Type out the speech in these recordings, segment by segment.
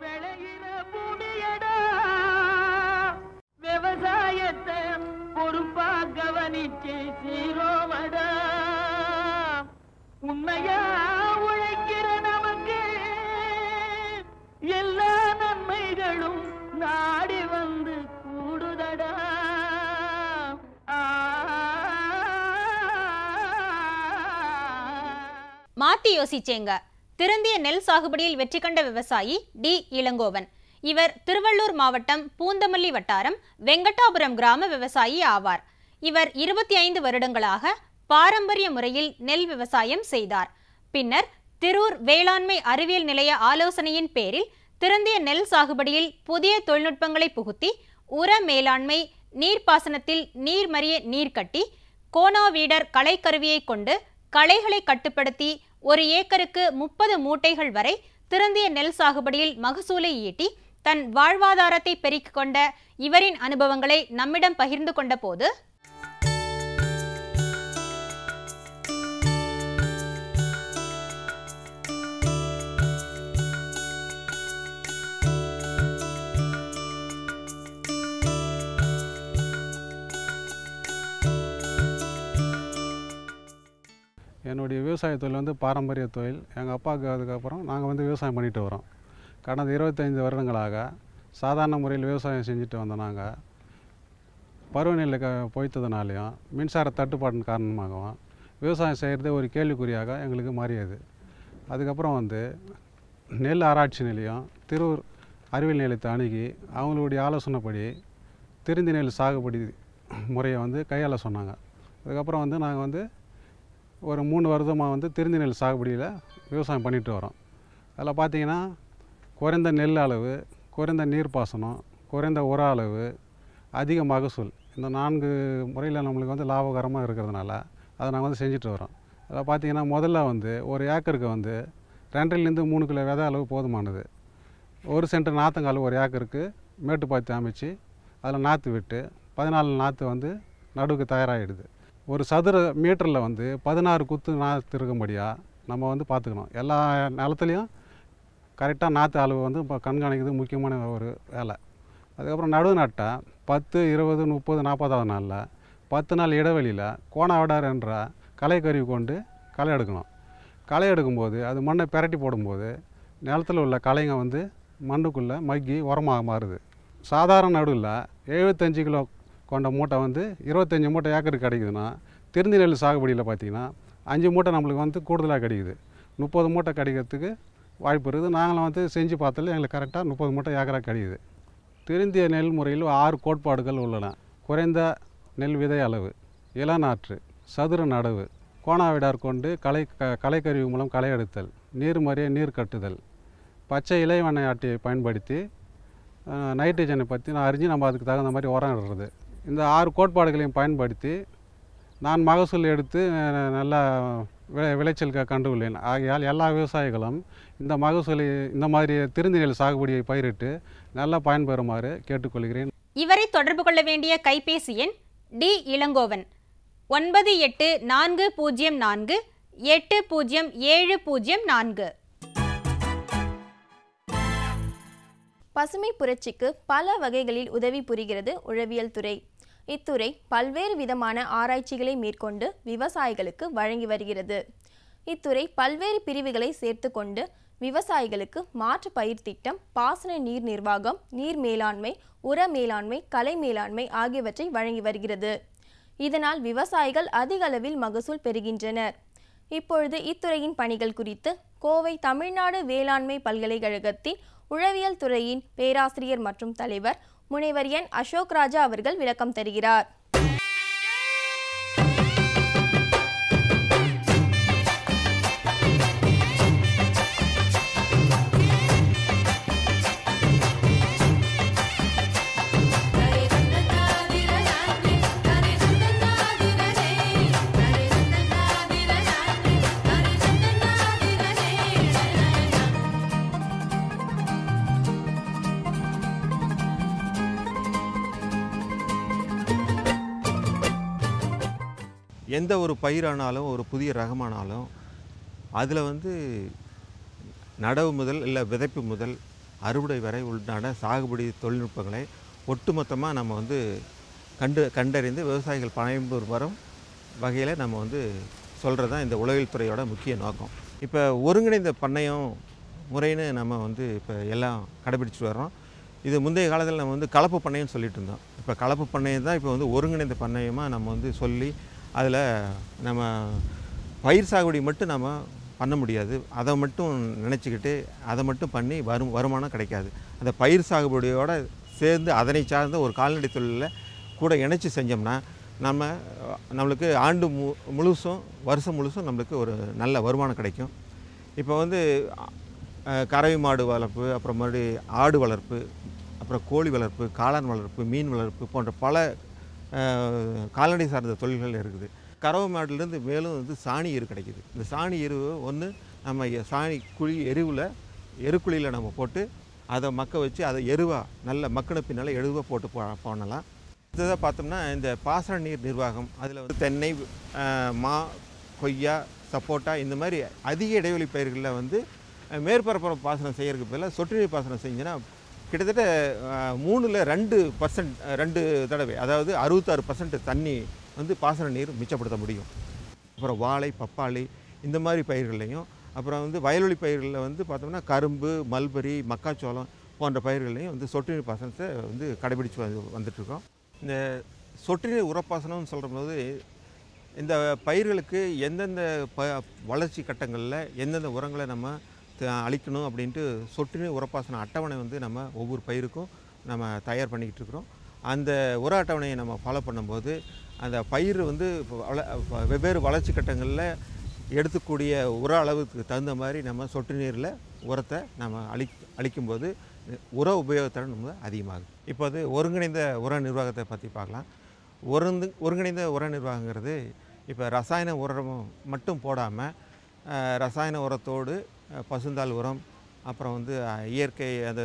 விளையிற பூமியடா விவசாயத்தை பொறுப்பா கவனிச்சு சீரோமடா உண்மையா உழைக்கிற நமக்கு எல்லா நன்மைகளும் நாடி வந்து கூடுதடா. மாத்தி யோசிச்சேங்க. திருந்திய நெல் சாகுபடியில் வெற்றி கண்ட விவசாயி டி. இளங்கோவன். இவர் திருவள்ளூர் மாவட்டம் பூந்தமல்லி வட்டாரம் வெங்கடாபுரம் கிராம விவசாயி ஆவார். இவர் 25 வருடங்களாக பாரம்பரிய முறையில் நெல் விவசாயம் செய்தார். பின்னர் திரூர் வேளாண்மை அறிவியல் நிலைய ஆலோசனையின் பேரில் திருந்திய நெல் சாகுபடியில் புதிய தொழில்நுட்பங்களை புகுத்தி உர மேலாண்மை, நீர்ப்பாசனத்தில் நீர்மறிய நீர்க்கட்டி, கோனாவீடர் களைக்கருவியை கொண்டு களைகளை கட்டுப்படுத்தி 1 ஏக்கருக்கு 30 மூட்டைகள் வரை திருந்திய நெல் சாகுபடியில் மகசூலை ஈட்டி தன் வாழ்வாதாரத்தை பெருக்கிக் கொண்ட இவரின் அனுபவங்களை நம்மிடம் பகிர்ந்து கொண்ட போது, என்னுடைய விவசாய தொழில் வந்து பாரம்பரிய தொழில். எங்கள் அப்பாவுக்கு அதுக்கப்புறம் நாங்கள் வந்து விவசாயம் பண்ணிட்டு வரோம். கடந்த 25 வருடங்களாக சாதாரண முறையில் விவசாயம் செஞ்சுட்டு வந்தோம். நாங்கள் பருவநிலை பொய்த்ததுனாலையும் மின்சார தட்டுப்பாட்டின் காரணமாகவும் விவசாயம் செய்கிறது ஒரு கேள்விக்குறியாக எங்களுக்கு மாறியது. அதுக்கப்புறம் வந்து நெல் ஆராய்ச்சி நிலையம் திருவூர் அறிவியல் நிலையத்தை அணுகி அவங்களுடைய ஆலோசனைப்படி திருந்தி நெல் சாகுபடி முறையை வந்து கையாள சொன்னாங்க. அதுக்கப்புறம் வந்து நாங்கள் வந்து ஒரு 3 வருடமாக வந்து திருந்தி நெல் சாகுபடியில் விவசாயம் பண்ணிட்டு வரோம். அதில் பார்த்திங்கன்னா குறைந்த நெல் அளவு, குறைந்த நீர்ப்பாசனம், குறைந்த உர அளவு, அதிக மகசூல், இந்த 4 முறையில் நம்மளுக்கு வந்து லாபகரமாக இருக்கிறதுனால அதை நாங்கள் வந்து செஞ்சுட்டு வரோம். அதில் பார்த்திங்கன்னா முதல்ல வந்து 1 ஏக்கருக்கு வந்து 2லேருந்து 3 கிலோ விதை அளவு போதுமானது. 1 சென்ட் நாற்றுங்கால் 1 ஏக்கருக்கு மேட்டுப்பாத்தி அமைச்சு அதில் நாற்று விட்டு 14 நாற்று வந்து நடுவுக்கு தயாராகிடுது. ஒரு சதுர மீட்டரில் வந்து 16 குத்து நாற்று இருக்கும்படியாக நம்ம வந்து பார்த்துக்கணும். எல்லா நிலத்துலையும் கரெக்டாக நாற்று அளவு வந்து இப்போ கண்காணிக்கிறது முக்கியமான ஒரு வேலை. அதுக்கப்புறம் நடுவு நட்டால் 10, 20, 30, 40வது நாளில் 10 நாள் இடைவெளியில் கோணாவிடார் என்ற களைக்கருவி கொண்டு களை எடுக்கணும். களை எடுக்கும்போது அது மண்ணை பிரட்டி போடும்போது நிலத்தில் உள்ள களைங்க வந்து மண்ணுக்குள்ளே மக்கி உரமாக மாறுது. சாதாரண நடுவில் 75 கிலோ கொண்ட மூட்டை வந்து 25 மூட்டை ஏக்கருக்கு கிடைக்குதுன்னா, திருந்தி நெல் சாகுபடியில் பார்த்திங்கன்னா 5 மூட்டை நம்மளுக்கு வந்து கூடுதலாக கிடைக்குது. 30 மூட்டை கிடைக்கிறதுக்கு வாய்ப்பு இருக்குது. நாங்களும் வந்து செஞ்சு பார்த்தாலும் எங்களுக்கு கரெக்டாக 30 மூட்டை ஏக்கராக கிடைக்குது. திருந்திய நெல் முறையில் 6 கோட்பாடுகள் உள்ளன. குறைந்த நெல் விதை அளவு, இளநாற்று, சதுர நடவு, கோணாவிடார் கொண்டு களைக்கருவி மூலம் களை எடுத்தல், நீர்மறிய நீர் கட்டுதல், பச்சை இலைவண்ணை ஆட்டியை பயன்படுத்தி நைட்ரஜனை பற்றி நான் அறிஞ்சு நம்ம அதுக்கு தகுந்த மாதிரி உரம் இடுறது. இந்த 6 கோட்பாடுகளையும் பயன்படுத்தி நான் மகசூல் எடுத்து நல்லா விளைச்சல் கண்டுள்ளேன். ஆகையால் எல்லா விவசாயிகளும் இந்த மகசூலை இந்த மாதிரி திருந்தி நெல் சாகுபடியை பயிரிட்டு நல்லா பயன்பெறுமாறு கேட்டுக்கொள்கிறேன். இவரை தொடர்பு கொள்ள வேண்டிய கைபேசி எண் டி. இளங்கோவன் 9840480704. பசுமை புரட்சிக்கு பல வகைகளில் உதவி புரிகிறது உழவியல் துறை. இத்துறை பல்வேறு விதமான ஆராய்ச்சிகளை மேற்கொண்டு விவசாயிகளுக்கு வழங்கி வருகிறது. இத்துறை பல்வேறு பிரிவுகளை சேர்த்து கொண்டு விவசாயிகளுக்கு மாற்று பயிர் திட்டம், பாசன நீர் நிர்வாகம், நீர் மேலாண்மை, உர மேலாண்மை, கலை மேலாண்மை ஆகியவற்றை வழங்கி வருகிறது. இதனால் விவசாயிகள் அதிக அளவில் மகசூல் பெறுகின்றனர். இப்பொழுது இத்துறையின் பணிகள் குறித்து கோவை தமிழ்நாடு வேளாண்மை பல்கலைக்கழகத்தின் உழவியல் துறையின் பேராசிரியர் மற்றும் தலைவர் முனைவர் என். அசோக் ராஜா அவர்கள் விளக்கம் தருகிறார். எந்த ஒரு பயிரானாலும் ஒரு புதிய ரகமானாலும் அதில் வந்து நடவு முதல் இல்லை விதைப்பு முதல் அறுவடை வரை உண்டான சாகுபடி தொழில்நுட்பங்களை ஒட்டுமொத்தமாக நம்ம வந்து கண்டறிந்து விவசாயிகள் பயன்பெறும் வரும் வகையில் நம்ம வந்து சொல்கிறது தான் இந்த உழவியல் துறையோட முக்கிய நோக்கம். இப்போ ஒருங்கிணைந்த பண்ணையம் முறைன்னு நம்ம வந்து இப்போ எல்லாம் கடைபிடிச்சிட்டு வர்றோம். இது முந்தைய காலத்தில் நம்ம வந்து கலப்பு பண்ணையம்னு சொல்லிட்டு இருந்தோம். இப்போ கலப்பு பண்ணையம் தான் இப்போ வந்து ஒருங்கிணைந்த பண்ணையமாக நம்ம வந்து சொல்லி அதில் நம்ம பயிர் சாகுபடி மட்டும் நம்ம பண்ண முடியாது. அதை மட்டும் நினச்சிக்கிட்டு அதை மட்டும் பண்ணி வருமானம் கிடைக்காது. அந்த பயிர் சாகுபடியோடு சேர்ந்து அதனை சார்ந்த ஒரு கால்நடை தொழிலில் கூட இணைச்சி செஞ்சோம்னா நம்மளுக்கு ஆண்டு முழுசும் வருஷம் முழுசும் நம்மளுக்கு ஒரு நல்ல வருமானம் கிடைக்கும். இப்போ வந்து கறவை மாடு வளர்ப்பு, அப்புறம் மறுபடியும் ஆடு வளர்ப்பு, அப்புறம் கோழி வளர்ப்பு, காளான் வளர்ப்பு, மீன் வளர்ப்பு போன்ற பல கால்நடை சார்ந்த தொழில்கள் இருக்குது. கறவை மாடுலேருந்து மேலும் வந்து சாணி எரு கிடைக்குது. இந்த சாணி எரு ஒன்று நம்ம சாணி குழி எருக்குழியில் நம்ம போட்டு அதை மக்க வச்சு அதை எருவாக நல்ல மக்கின பின்னால் எருவாக போட்டு பண்ணலாம். இதை பார்த்தோம்னா இந்த பாசன நீர் நிர்வாகம், அதில் வந்து தென்னை, மா, கொய்யா, சப்போட்டா இந்த மாதிரி அதிக இடைவெளி பயிர்களில் வந்து மேற்பரப்பு பாசனம் செய்கிறதுக்கு பதிலாக சொட்டு நீர் பாசனம் செஞ்சுன்னா கிட்டத்தட்ட 2 தடவை, அதாவது 66% தண்ணி வந்து பாசன நீர் மிச்சப்படுத்த முடியும். அப்புறம் வாழை, பப்பாளி இந்த மாதிரி பயிர்களையும், அப்புறம் வந்து வயல்வெளி பயிர்களில் வந்து பார்த்தோம்னா கரும்பு, மல்பரி, மக்காச்சோளம் போன்ற பயிர்களையும் வந்து சொட்டு நீர் பாசனத்தை வந்து கடைபிடிச்சு வந்துட்டுருக்கோம். இந்த சொட்டு நீர் உரப்பாசனம்னு சொல்லும்போது இந்த பயிர்களுக்கு எந்தெந்த வளர்ச்சி கட்டங்களில் எந்தெந்த உரங்களை நம்ம அளிக்கணும் அப்படின்ட்டு சொட்டு நீர் உரப்பாசன அட்டவணை வந்து நம்ம ஒவ்வொரு பயிருக்கும் நம்ம தயார் பண்ணிக்கிட்டு இருக்கிறோம். அந்த உர அட்டவணையை நம்ம ஃபாலோ பண்ணும்போது அந்த பயிர் வந்து வெவ்வேறு வளர்ச்சி கட்டங்களில் எடுத்துக்கூடிய உர அளவுக்கு தகுந்த மாதிரி நம்ம சொட்டு நீரில் உரத்தை நம்ம அளிக்கும்போது உர உபயோகத்திறன் நம்ம அதிகமாகும். இப்போது ஒருங்கிணைந்த உர நிர்வாகத்தை பற்றி பார்க்கலாம். ஒருங்கிணைந்த உர நிர்வாகங்கிறது இப்போ ரசாயன உரம் மட்டும் போடாமல் ரசாயன உரத்தோடு பசுந்தாள் உரம், அப்புறம் வந்து இயற்கை அந்த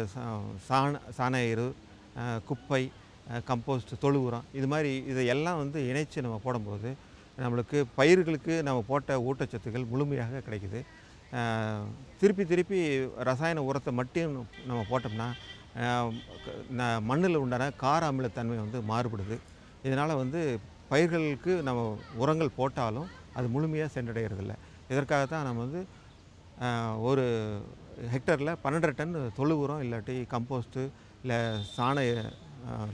சாண எரு, குப்பை, கம்போஸ்ட், தொழு உரம் இது மாதிரி இதையெல்லாம் வந்து இணைச்சி நம்ம போடும்போது நம்மளுக்கு பயிர்களுக்கு நம்ம போட்ட ஊட்டச்சத்துக்கள் முழுமையாக கிடைக்குது. திருப்பி ரசாயன உரத்தை மட்டும் நம்ம போட்டோம்னா மண்ணில் உண்டான கார அமிலத்தன்மை வந்து மாறுபடுது. இதனால் வந்து பயிர்களுக்கு நம்ம உரங்கள் போட்டாலும் அது முழுமையாக சென்றடைகிறதில்ல. இதற்காக தான் நம்ம வந்து ஒரு ஹெக்டரில் 12 டன் தொழு உரம் இல்லாட்டி கம்போஸ்ட்டு இல்லை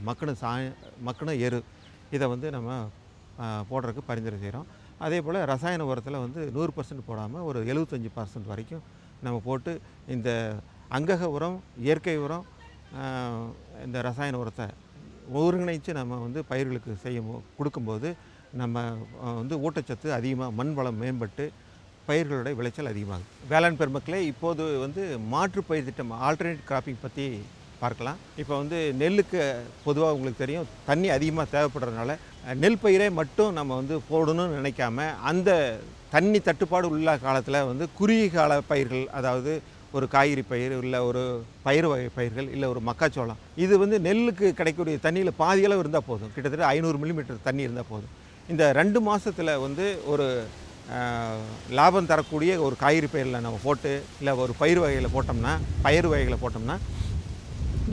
மக்கின எரு இதை வந்து நம்ம போடுறதுக்கு பரிந்துரை செய்கிறோம். அதே போல் ரசாயன உரத்தில் வந்து 100% போடாமல் ஒரு 75% வரைக்கும் நம்ம போட்டு இந்த அங்கக உரம், இயற்கை உரம், இந்த ரசாயன உரத்தை ஒருங்கிணைச்சு நம்ம வந்து பயிர்களுக்கு கொடுக்கும்போது நம்ம வந்து ஊட்டச்சத்து அதிகமாக, மண் வளம் மேம்பட்டு பயிர்களுடைய விளைச்சல் அதிகமாகும். வேளாண் பெருமக்களே, இப்போது வந்து மாற்று பயிர் திட்டம் ஆல்டர்னேட் கிராப்பிங் பற்றி பார்க்கலாம். இப்போ வந்து நெல்லுக்கு பொதுவாக உங்களுக்கு தெரியும் தண்ணி அதிகமாக தேவைப்படுறதுனால நெல் பயிரை மட்டும் நம்ம வந்து போடணும்னு நினைக்காம அந்த தண்ணி தட்டுப்பாடு உள்ள காலத்தில் வந்து குறுகிய கால பயிர்கள், அதாவது ஒரு காய்கறி பயிர் இல்லை ஒரு பயிர் வகை பயிர்கள் இல்லை ஒரு மக்காச்சோளம், இது வந்து நெல்லுக்கு கிடைக்கக்கூடிய தண்ணியில் பாதி அளவு இருந்தால் போதும். கிட்டத்தட்ட 500 மில்லிமீட்டர் தண்ணி இருந்தால் போதும். இந்த 2 மாதத்தில் வந்து ஒரு லாபம் தரக்கூடிய ஒரு காய்கறி பயிரில் நம்ம போட்டு இல்லை ஒரு பயிர் வகைகளை போட்டோம்னா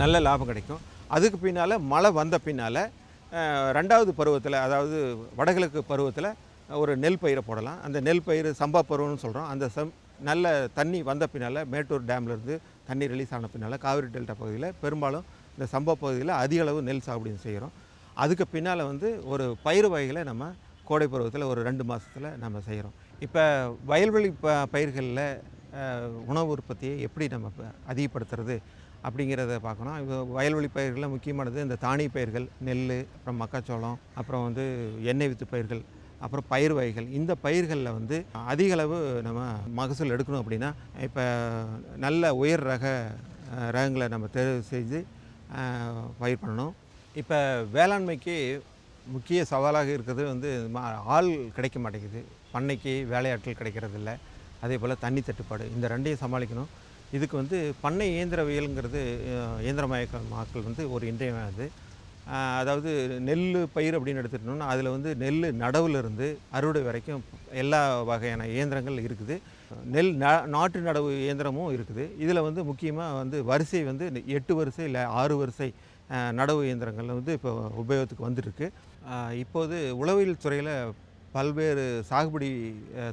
நல்ல லாபம் கிடைக்கும். அதுக்கு பின்னால் மழை வந்த பின்னால் 2வது பருவத்தில், அதாவது வடகிழக்கு பருவத்தில் ஒரு நெல் பயிரை போடலாம். அந்த நெல் பயிர் சம்பா பருவம்னு சொல்கிறோம். அந்த நல்ல தண்ணி வந்த பின்னால் மேட்டூர் டேம்லேருந்து தண்ணி ரிலீஸ் ஆன பின்னால் காவிரி டெல்டா பகுதியில் பெரும்பாலும் இந்த சம்பா பகுதியில் அதிக அளவு நெல் சாகுபடி செய்கிறோம். அதுக்கு பின்னால் வந்து ஒரு பயிர் வகைகளை நம்ம கோடை பருவத்தில் ஒரு 2 மாதத்தில் நம்ம செய்கிறோம். இப்போ வயல்வெளி பயிர்களில் உணவு உற்பத்தியை எப்படி நம்ம அதிகப்படுத்துறது அப்படிங்கிறத பார்க்கணும். இப்போ வயல்வெளி பயிர்களில் முக்கியமானது இந்த தானிய பயிர்கள், நெல், அப்புறம் மக்காச்சோளம், அப்புறம் வந்து எண்ணெய் வித்து பயிர்கள், அப்புறம் பயிர் வகைகள். இந்த பயிர்களில் வந்து அதிக அளவு நம்ம மகசூல் எடுக்கணும் அப்படின்னா இப்போ நல்ல உயர் ரகங்களை நம்ம தேர்வு செய்து பயிர் பண்ணணும். இப்போ வேளாண்மைக்கு முக்கிய சவாலாக இருக்கிறது வந்து ஆள் கிடைக்க மாட்டேங்குது, பண்ணைக்கு வேலையாட்கள் கிடைக்கிறதில்ல, அதே போல் தண்ணி தட்டுப்பாடு, இந்த 2ஐயும் சமாளிக்கணும். இதுக்கு வந்து பண்ணை இயந்திரவியலுங்கிறது இயந்திரமயமாக்கல் வந்து ஒரு இன்றியமையாதது. அதாவது நெல் பயிர் அப்படின்னு எடுத்துட்டோம்னா அதில் வந்து நெல் நடவுலேருந்து அறுவடை வரைக்கும் எல்லா வகையான இயந்திரங்கள் இருக்குது. நெல் நாட்டு நடவு இயந்திரமும் இருக்குது. இதில் வந்து முக்கியமாக வந்து வரிசை வந்து 8 வரிசை இல்லை 6 வரிசை நடவு இயந்திரங்கள் வந்து இப்போ உபயோகத்துக்கு வந்துருக்கு. இப்போது உளவியல் துறையில் பல்வேறு சாகுபடி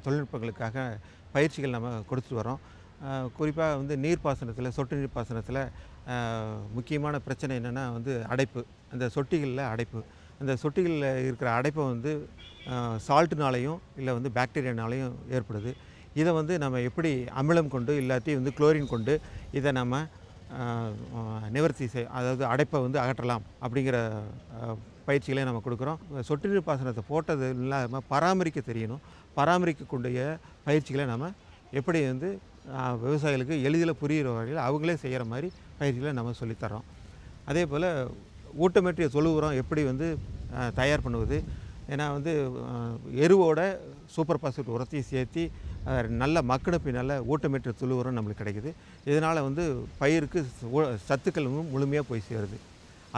தொழில்நுட்பங்களுக்காக பயிற்சிகள் நம்ம கொடுத்துட்டு வரோம். குறிப்பாக வந்து நீர்ப்பாசனத்தில், சொட்டு நீர் பாசனத்தில் முக்கியமான பிரச்சனை என்னென்னா வந்து அடைப்பு, அந்த சொட்டிகளில் அடைப்பு. அந்த சொட்டிகளில் இருக்கிற அடைப்பை வந்து சால்ட்டுனாலையும் இல்லை வந்து பாக்டீரியானாலையும் ஏற்படுது. இதை வந்து நம்ம எப்படி அமிலம் கொண்டு இல்லாட்டி வந்து குளோரின் கொண்டு இதை நம்ம நிவர்த்தி அதாவது அடைப்பை வந்து அகற்றலாம் அப்படிங்கிற பயிற்சிகளை நம்ம கொடுக்குறோம். சொட்டு நீர் பாசனத்தை போட்டது இல்லாமல் பராமரிக்க தெரியணும். பராமரிக்கக்கூடிய பயிற்சிகளை நம்ம எப்படி வந்து விவசாயிகளுக்கு எளிதில் புரிகிற வகையில் அவங்களே செய்கிற மாதிரி பயிற்சிகளை நம்ம சொல்லித்தரோம். அதே போல் ஊட்டமேற்றிய தொழு உரம் எப்படி வந்து தயார் பண்ணுவது, ஏன்னா வந்து எருவோட சூப்பர் பாஸ்பேட் உரத்தையும் சேர்த்து நல்ல மக்கின பின்னால் ஊட்டமேற்றிய தொழு உரம் நம்மளுக்கு கிடைக்குது. இதனால் வந்து பயிருக்கு சத்துக்கள் முழுமையாக போய் சேருது.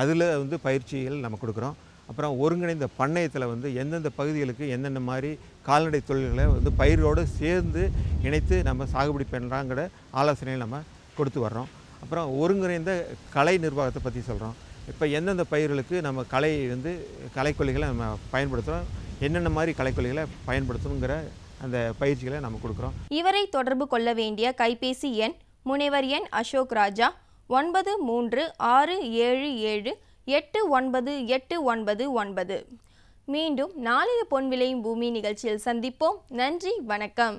அதில் வந்து பயிற்சிகள் நம்ம கொடுக்குறோம். அப்புறம் ஒருங்கிணைந்த பண்ணையத்தில் வந்து எந்தெந்த பகுதிகளுக்கு என்னென்ன மாதிரி கால்நடை தொழில்களை வந்து பயிரோடு சேர்ந்து இணைத்து நம்ம சாகுபடி பண்ணுறாங்கிற ஆலோசனையை நம்ம கொடுத்து வர்றோம். அப்புறம் ஒருங்கிணைந்த கலை நிர்வாகத்தை பற்றி சொல்கிறோம். இப்போ எந்தெந்த பயிர்களுக்கு நம்ம களைக்கொல்லிகளை நம்ம பயன்படுத்துகிறோம், என்னென்ன மாதிரி களைக்கொல்லிகளை பயன்படுத்தணுங்கிற அந்த பயிற்சிகளை நம்ம கொடுக்குறோம். இவரை தொடர்பு கொள்ள வேண்டிய கைபேசி எண் முனைவர் என் அசோக் ராஜா 9367789899. மீண்டும் நாளைய பொன் விளையும் பூமி நிகழ்ச்சியில் சந்திப்போம். நன்றி, வணக்கம்.